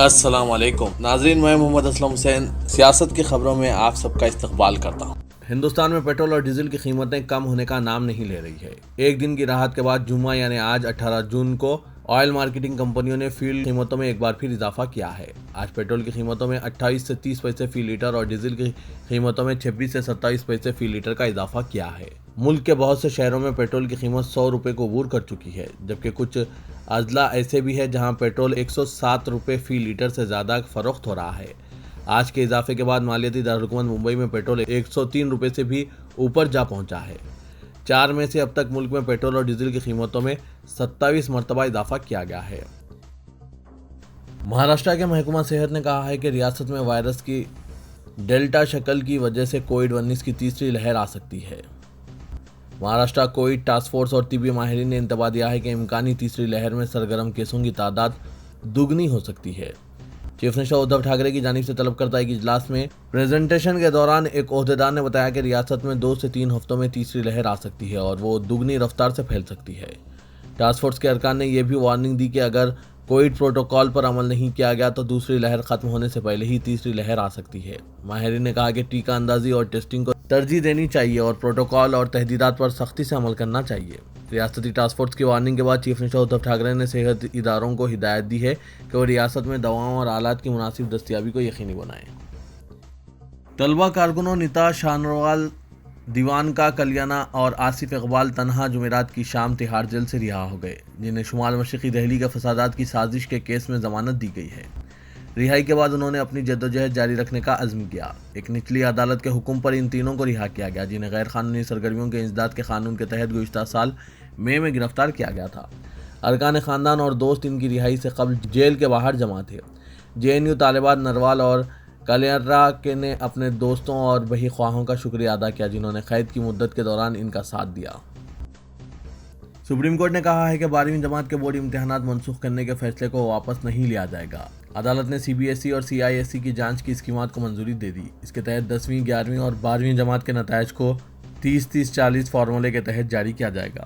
السلام علیکم ناظرین، میں محمد اسلم حسین سیاست کی خبروں میں آپ سب کا استقبال کرتا ہوں۔ ہندوستان میں پیٹرول اور ڈیزل کی قیمتیں کم ہونے کا نام نہیں لے رہی ہے۔ ایک دن کی راحت کے بعد جمعہ یعنی آج 18 جون کو آئل مارکیٹنگ کمپنیوں نے فیول قیمتوں میں ایک بار پھر اضافہ کیا ہے۔ آج پیٹرول کی قیمتوں میں 28 سے 30 پیسے فی لیٹر اور ڈیزل کی قیمتوں میں 26 سے 27 پیسے فی لیٹر کا اضافہ کیا ہے۔ ملک کے بہت سے شہروں میں پیٹرول کی قیمت 100 روپے کو عبور کر چکی ہے، جبکہ کچھ اضلاع ایسے بھی ہیں جہاں پیٹرول 107 روپے فی لیٹر سے زیادہ فروخت ہو رہا ہے۔ آج کے اضافے کے بعد مالیاتی دارالحکومت ممبئی میں پیٹرول 103 روپے سے بھی اوپر جا پہنچا ہے۔ 4 مئی سے اب تک ملک میں پیٹرول اور ڈیزل کی قیمتوں میں 27 مرتبہ اضافہ کیا گیا ہے۔ مہاراشٹر کے محکمہ صحت نے کہا ہے کہ ریاست میں وائرس کی ڈیلٹا شکل کی وجہ سے کووڈ-19 کی تیسری لہر آ سکتی ہے۔ مہاراشٹر کووڈ ٹاسک فورس اور طبی ماہرین نے انتباہ دیا ہے کہ امکانی تیسری لہر میں سرگرم کیسوں کی تعداد دگنی ہو سکتی ہے۔ چیف منسٹر ادھو ٹھاکرے کی جانب سے طلب کردہ ایک اجلاس میں پریزنٹیشن کے دوران ایک عہدیدار نے بتایا کہ ریاست میں 2 سے 3 ہفتوں میں تیسری لہر آ سکتی ہے اور وہ دگنی رفتار سے پھیل سکتی ہے۔ ٹاسک فورس کے ارکان نے یہ بھی وارننگ دی کہ اگر کووڈ پروٹوکول پر عمل نہیں کیا گیا تو دوسری لہر ختم ہونے سے پہلے ہی تیسری لہر آ سکتی ہے۔ ماہرین نے کہا کہ ٹیکہ اندازی اور ٹیسٹنگ کو ترجیح دینی چاہیے اور پروٹوکول اور تحدیدات پر سختی سے عمل کرنا چاہیے۔ ریاستی ٹاسک فورس کی وارننگ کے بعد چیف منسٹر ادھو ٹھاکرے نے صحت اداروں کو ہدایت دی ہے کہ وہ ریاست میں دواؤں اور آلات کی مناسب دستیابی کو یقینی بنائیں۔ طلبہ کارکنوں نیتا شانروال دیوانکا کلیانہ اور آصف اقبال تنہا جمعرات کی شام تہاڑ جیل سے رہا ہو گئے، جنہیں شمال مشرقی دہلی کے فسادات کی سازش کے کیس میں ضمانت دی گئی ہے۔ رہائی کے بعد انہوں نے اپنی جدوجہد جاری رکھنے کا عزم کیا۔ ایک نچلی عدالت کے حکم پر ان تینوں کو رہا کیا گیا، جنہیں غیر قانونی سرگرمیوں کے انسداد کے قانون کے تحت گزشتہ سال مئی میں گرفتار کیا گیا تھا۔ ارکان خاندان اور دوست ان کی رہائی سے قبل جیل کے باہر جمع تھے۔ جے این یو طالبات نروال اور کلیانہ نے اپنے دوستوں اور بہی خواہوں کا شکریہ ادا کیا، جنہوں نے قید کی مدت کے دوران ان کا ساتھ دیا۔ سپریم کورٹ نے کہا ہے کہ 12ویں جماعت کے بورڈ امتحانات منسوخ کرنے کے فیصلے کو واپس نہیں لیا جائے گا۔ عدالت نے سی بی ایس ای اور سی آئی ایس ای کی جانچ کی اسکیمات کو منظوری دے دی۔ اس کے تحت 10ویں، 11ویں اور 12ویں جماعت کے نتائج کو 30-30-40 فارمولے کے تحت جاری کیا جائے گا۔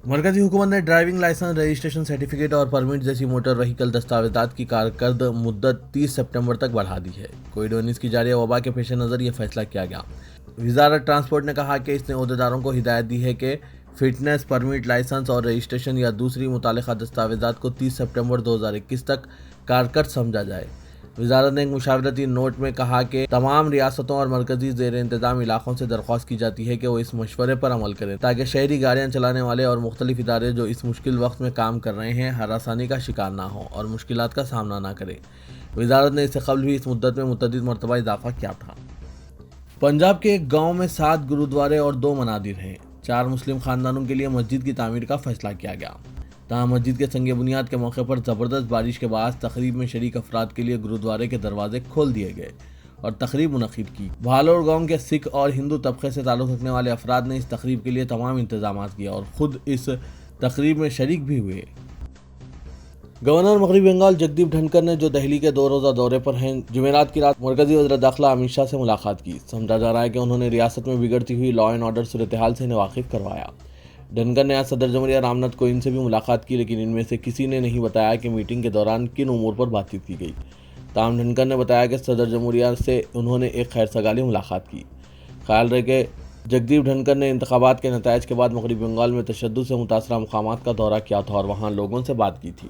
مرکزی حکومت نے ڈرائیونگ لائسنس، رجسٹریشن سرٹیفکیٹ اور پرمٹ جیسی موٹر وہیکل دستاویزات کی کارکرد مدت 30 سپتمبر تک بڑھا دی ہے۔ کووڈ-19 کی جاری وبا کے پیش نظر یہ فیصلہ کیا گیا۔ وزارت ٹرانسپورٹ نے کہا کہ اس نے عہدیداروں کو ہدایت دی ہے کہ فٹنس، پرمٹ، لائسنس اور رجسٹریشن یا دوسری متعلقہ دستاویزات کو 30 سپتمبر 2021 تک کارکرد سمجھا جائے۔ وزارت نے ایک مشاورتی نوٹ میں کہا کہ تمام ریاستوں اور مرکزی زیر انتظام علاقوں سے درخواست کی جاتی ہے کہ وہ اس مشورے پر عمل کریں تاکہ شہری گاڑیاں چلانے والے اور مختلف ادارے جو اس مشکل وقت میں کام کر رہے ہیں ہراسانی کا شکار نہ ہوں اور مشکلات کا سامنا نہ کریں۔ وزارت نے اس سے قبل بھی اس مدت میں متعدد مرتبہ اضافہ کیا تھا۔ پنجاب کے ایک گاؤں میں 7 گرودوارے اور 2 منادر ہیں۔ 4 مسلم خاندانوں کے لیے مسجد کی تعمیر کا فیصلہ کیا گیا۔ تاہم مسجد کے سنگ بنیاد کے موقع پر زبردست بارش کے باعث تقریب میں شریک افراد کے لیے گرودوارے کے دروازے کھول دیے گئے اور تقریب منعقد کی۔ بھالور گاؤں کے سکھ اور ہندو طبقے سے تعلق رکھنے والے افراد نے اس تقریب کے لیے تمام انتظامات کیے اور خود اس تقریب میں شریک بھی ہوئے۔ گورنر مغربی بنگال جگدیپ دھنکر نے جو دہلی کے 2 روزہ دورے پر ہیں، جمعرات کی رات مرکزی وزیر داخلہ امت شاہ سے ملاقات کی۔ سمجھا جا رہا ہے کہ انہوں نے ریاست میں بگڑتی ہوئی لا اینڈ آرڈر صورتحال سے انہیں واقف کروایا۔ دھنکر نے آج صدر جمہوریہ رام ناتھ کووند سے بھی ملاقات کی، لیکن ان میں سے کسی نے نہیں بتایا کہ میٹنگ کے دوران کن امور پر بات چیت کی گئی۔ تاہم دھنکر نے بتایا کہ صدر جمہوریہ سے انہوں نے ایک خیر سگالی ملاقات کی۔ خیال رہے کہ جگدیپ دھنکر نے انتخابات کے نتائج کے بعد مغربی بنگال میں تشدد سے متاثرہ مقامات کا دورہ کیا تھا اور وہاں لوگوں سے بات کی تھی۔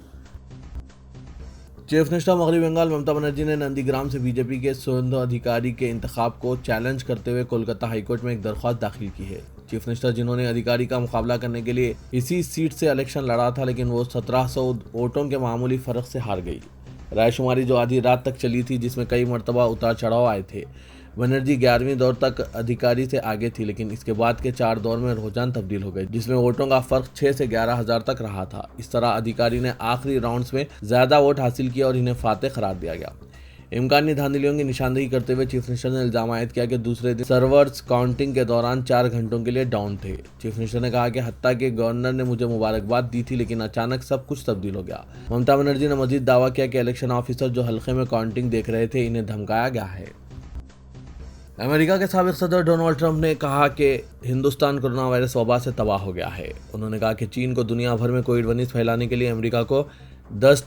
چیف منسٹر مغربی بنگال ممتا بنرجی نے نندی گرام سے بی جے پی کے سویندو ادھیکاری کے انتخاب کو چیلنج کرتے ہوئے کولکتہ ہائی کورٹ میں ایک درخواست داخل کی ہے۔ چیف منسٹر، جنہوں نے ادھیکاری کا مقابلہ کرنے کے لیے اسی سیٹ سے الیکشن لڑا تھا لیکن وہ 1700 ووٹوں کے معمولی فرق سے ہار گئی۔ رائے شماری جو آدھی رات تک چلی تھی، جس میں کئی مرتبہ اتار چڑھاؤ آئے تھے۔ بنرجی 11ویں دور تک ادھیکاری سے آگے تھی، لیکن اس کے بعد کے 4 دور میں رجحان تبدیل ہو گئے، جس میں ووٹوں کا فرق 6 سے 11 ہزار تک رہا تھا۔ اس طرح ادھیکاری نے آخری راؤنڈز میں زیادہ ووٹ حاصل کیے اور انہیں فاتح قرار دیا گیا۔ امکانی دھاندلیوں کی نشاندہی کرتے ہوئے چیف منسٹر نے الزام عائد کیا کہ دوسرے دن سرورز کاؤنٹنگ کے دوران 4 گھنٹوں کے لیے ڈاؤن تھے۔ چیف منسٹر نے کہا کہ حتیٰ کہ گورنر نے مجھے مبارکباد دی تھی، لیکن اچانک سب کچھ تبدیل ہو گیا۔ ممتا بنرجی نے مزید دعویٰ کیا کہ الیکشن آفیسر جو حلقے میں کاؤنٹنگ دیکھ رہے تھے، انہیں دھمکایا گیا ہے۔ امریکہ کے سابق صدر ڈونلڈ ٹرمپ نے کہا کہ ہندوستان کورونا وائرس وبا سے تباہ ہو گیا ہے۔ انہوں نے کہا کہ چین کو دنیا بھر میں کووڈ-19 پھیلانے کے لیے امریکہ کو $10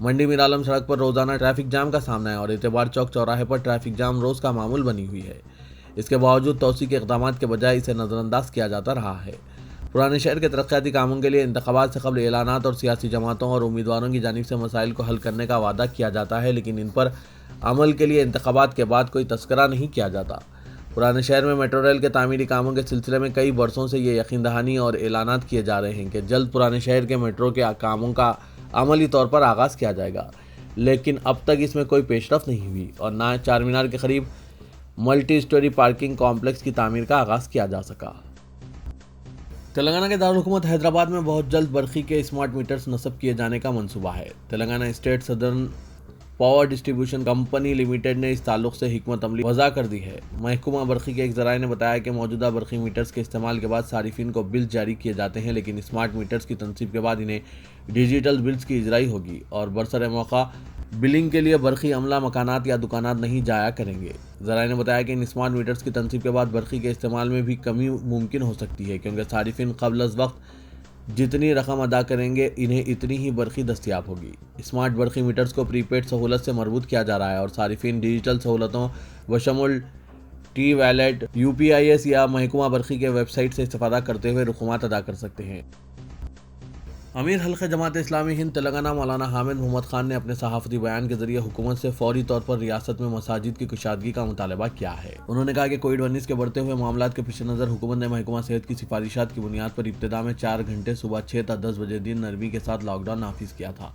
منڈی میرالم سڑک پر روزانہ ٹریفک جام کا سامنا ہے اور اعتبار چوک چوراہے پر ٹریفک جام روز کا معمول بنی ہوئی ہے۔ اس کے باوجود توسیع کے اقدامات کے بجائے اسے نظر انداز کیا جاتا رہا ہے۔ پرانے شہر کے ترقیاتی کاموں کے لیے انتخابات سے قبل اعلانات اور سیاسی جماعتوں اور امیدواروں کی جانب سے مسائل کو حل کرنے کا وعدہ کیا جاتا ہے، لیکن ان پر عمل کے لیے انتخابات کے بعد کوئی تذکرہ نہیں کیا جاتا۔ پرانے شہر میں میٹرو ریل کے تعمیری کاموں کے سلسلے میں کئی برسوں سے یہ یقین دہانی اور اعلانات کیے جا رہے ہیں کہ جلد پرانے شہر کے میٹرو کے کاموں کا عملی طور پر آغاز کیا جائے گا، لیکن اب تک اس میں کوئی پیش رفت نہیں ہوئی اور نہ چار مینار کے قریب ملٹی سٹوری پارکنگ کمپلیکس کی تعمیر کا آغاز کیا جا سکا۔ تلنگانہ کے دارالحکومت حیدرآباد میں بہت جلد برقی کے اسمارٹ میٹرز نصب کیے جانے کا منصوبہ ہے۔ Telangana state southern power distribution company limited نے اس تعلق سے حکمت عملی وضع کر دی ہے۔ محکمہ برقی کے ایک ذرائع نے بتایا کہ موجودہ برقی میٹرز کے استعمال کے بعد صارفین کو بلز جاری کیے جاتے ہیں، لیکن اسمارٹ میٹرز کی تنصیب کے بعد انہیں ڈیجیٹل بلز کی اجرائی ہوگی اور برسر موقع بلنگ کے لیے برقی عملہ مکانات یا دکانات نہیں جایا کریں گے۔ ذرائع نے بتایا کہ ان اسمارٹ میٹرز کی تنصیب کے بعد برقی کے استعمال میں بھی کمی ممکن ہو سکتی ہے، کیونکہ صارفین قبل از وقت جتنی رقم ادا کریں گے انہیں اتنی ہی برقی دستیاب ہوگی۔ اسمارٹ برقی میٹرز کو پری پیڈ سہولت سے مربوط کیا جا رہا ہے اور صارفین ڈیجیٹل سہولتوں بشمول ٹی ویلیٹ، UPIS یا محکمہ برقی کے ویب سائٹ سے استفادہ کرتے ہوئے رقومات ادا کر سکتے ہیں۔ امیر حلقہ جماعت اسلامی ہند تلنگانہ مولانا حامد محمد خان نے اپنے صحافتی بیان کے ذریعے حکومت سے فوری طور پر ریاست میں مساجد کی کشادگی کا مطالبہ کیا ہے۔ انہوں نے کہا کہ کووڈ-19 کے بڑھتے ہوئے معاملات کے پیش نظر حکومت نے محکمہ صحت کی سفارشات کی بنیاد پر ابتدا میں 4 گھنٹے صبح 6 تا 10 بجے دن نرمی کے ساتھ لاک ڈاؤن نافذ کیا تھا۔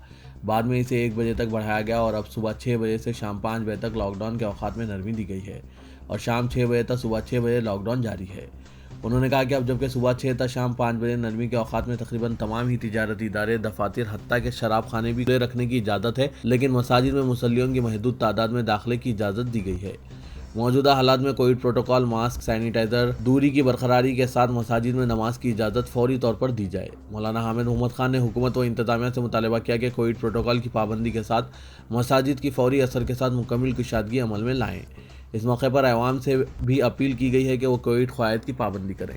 بعد میں اسے 1 بجے تک بڑھایا گیا اور اب صبح 6 بجے سے شام 5 بجے تک لاک ڈاؤن کے اوقات میں نرمی دی گئی ہے اور شام 6 بجے تک صبح 6 بجے لاک ڈاؤن جاری ہے۔ انہوں نے کہا کہ اب جبکہ صبح 6 تا شام 5 بجے نرمی کے اوقات میں تقریباً تمام ہی تجارتی ادارے، دفاتر، حتیٰ کہ شراب خانے بھی کھلے رکھنے کی اجازت ہے، لیکن مساجد میں مصلیوں کی محدود تعداد میں داخلے کی اجازت دی گئی ہے۔ موجودہ حالات میں کووڈ پروٹوکول، ماسک، سینیٹائزر، دوری کی برقراری کے ساتھ مساجد میں نماز کی اجازت فوری طور پر دی جائے۔ مولانا حامد محمد خان نے حکومت و انتظامیہ سے مطالبہ کیا کہ کووڈ پروٹوکول کی پابندی کے ساتھ مساجد کی فوری اثر کے ساتھ مکمل کشادگی عمل میں لائیں۔ اس موقع پر عوام سے بھی اپیل کی گئی ہے کہ وہ کووڈ قواعد کی پابندی کریں۔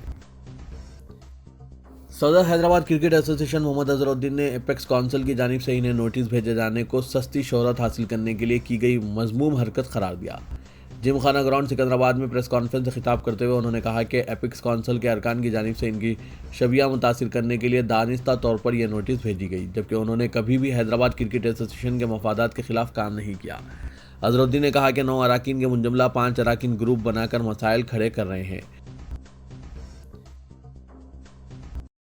صدر حیدرآباد کرکٹ ایسوسی ایشن محمد اظہرالدین نے ایپیکس کونسل کی جانب سے انہیں نوٹس بھیجے جانے کو سستی شہرت حاصل کرنے کے لیے کی گئی مذموم حرکت قرار دیا۔ جم خانہ گراؤنڈ سکندرآباد میں پریس کانفرنس سے خطاب کرتے ہوئے انہوں نے کہا کہ ایپیکس کونسل کے ارکان کی جانب سے ان کی شبیہ متاثر کرنے کے لیے دانستہ طور پر یہ نوٹس بھیجی گئی، جبکہ انہوں نے کبھی بھی حیدرآباد کرکٹ ایسوسی ایشن کے مفادات کے خلاف کام نہیں کیا۔ اظہرالدین نے کہا کہ 9 اراکین کے منجملہ 5 اراکین گروپ بنا کر مسائل کھڑے کر رہے ہیں۔